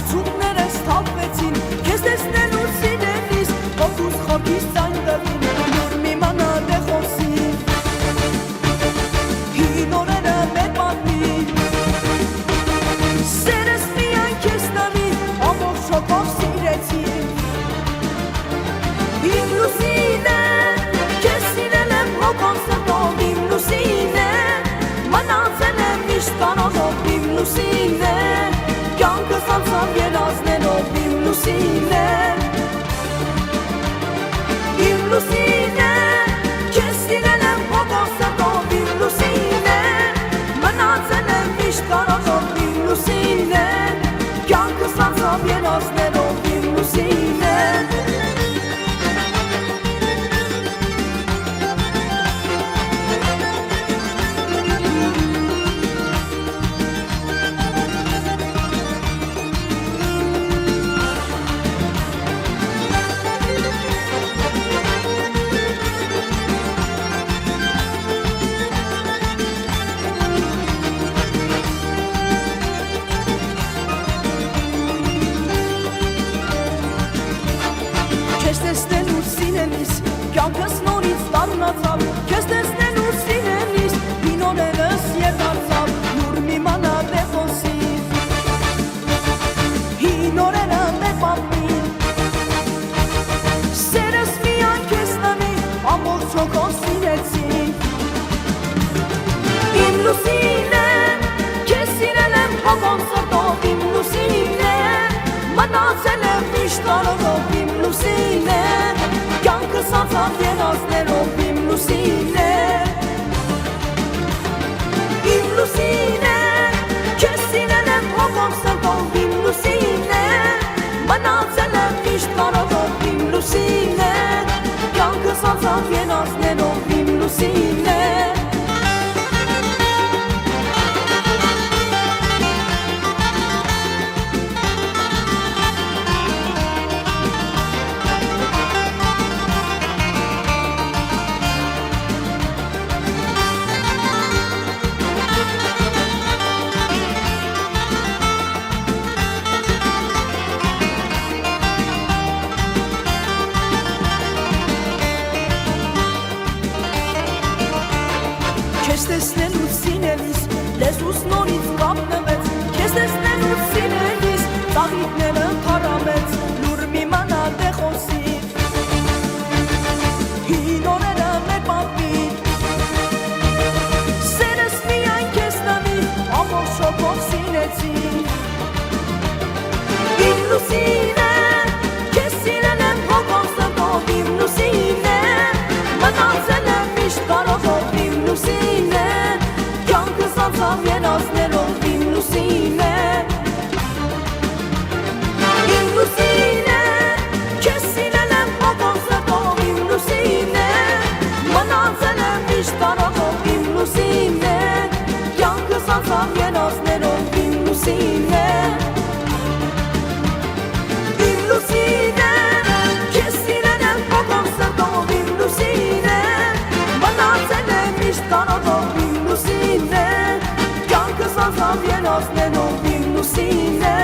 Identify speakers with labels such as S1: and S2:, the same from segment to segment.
S1: Արցունքներս թափվեցին, քեզ տեսնելու սիրելիս, ոտուս խորքիս ձայն տվին, լուր մի մանալ է խոսի, հին օրերը մեր պատմի, սերս միայն քեզ տանի, ամբողջ հոգով սիրեցի, իմ լուսին է, քեզ սիրել եմ հոգով սրտով, իմ լուսին է, մնացել եմ միշտ կանոնով, իմ լուսին է, կյանքս անցավ երազներով, իմ լուսին է, իմ լուսին է, քեզ սիրել եմ հոգով սրտով, իմ լուսին է, մնացել եմ միշտ կանոնով, իմ լուսին է, կյանքս անցավ երազներով, իմ լուսին է, Քեզ տեսնելու սիրելիս, կյանքս նորից դառնացավ, քեզ տեսնելու սիրելիս, հին օրերս եղարցավ, լուր մի մանալ է խոսի, հին օրերը մեր պատմի, սերս միայն քեզ տանի, ամբողջ հոգով սիրեցի, իմ լուսին է, քեզ սիրել եմ հոգով սրտով, իմ լուսին է, մնացել եմ միշտ արողով, իմ լուսին է, կյանքս անցավ երազներով, իմ լուսին է, իմ լուսին է, քեզ սիրել եմ հոգով սրտով, իմ լուսին է, մնացել եմ միշտ արողով, իմ լուսին է, կյանքս անցավ երազներով, իմ լուսին է, Քեզ տեսնելու սիրելիս, լեզուս նորից կապնվեց, քեզ տեսնելու սիրելիս, ծաղիկները քարամեց, լուր մի մանալ է խոսի, հին օրերը մեր պատմի, սերս միայն քեզ տանի, ամբողջ հոգով սիրեցի, իմ լուսին է, քեզ սիրել եմ հոգով սրտով, իմ լուսին է, մնացել եմ միշտ կարողով, իմ լուսին է, կյանքս անցավ երազներով, իմ լուսին է, իմ լուսին է, քեզ սիրել եմ հոգով սրտով, իմ լուսին է, մնացել եմ միշտ կարողով, իմ լուսին է, կյանքս անցավ երազներով, իմ լուսին է, իմ լուսին է, քեզ սիրել եմ հոգով սրտով, իմ լուսին է, մնացել եմ միշտ կարողով, իմ լուսին է, կյանքս անցավ երազներով, իմ լուսին է,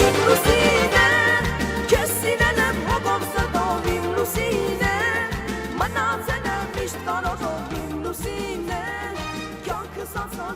S1: իմ լուսին է, քեզ սիրել եմ հոգով սրտով, իմ լուսին է, մնացել եմ միշտ կարողով, իմ լուսին է, կյանքս անցավ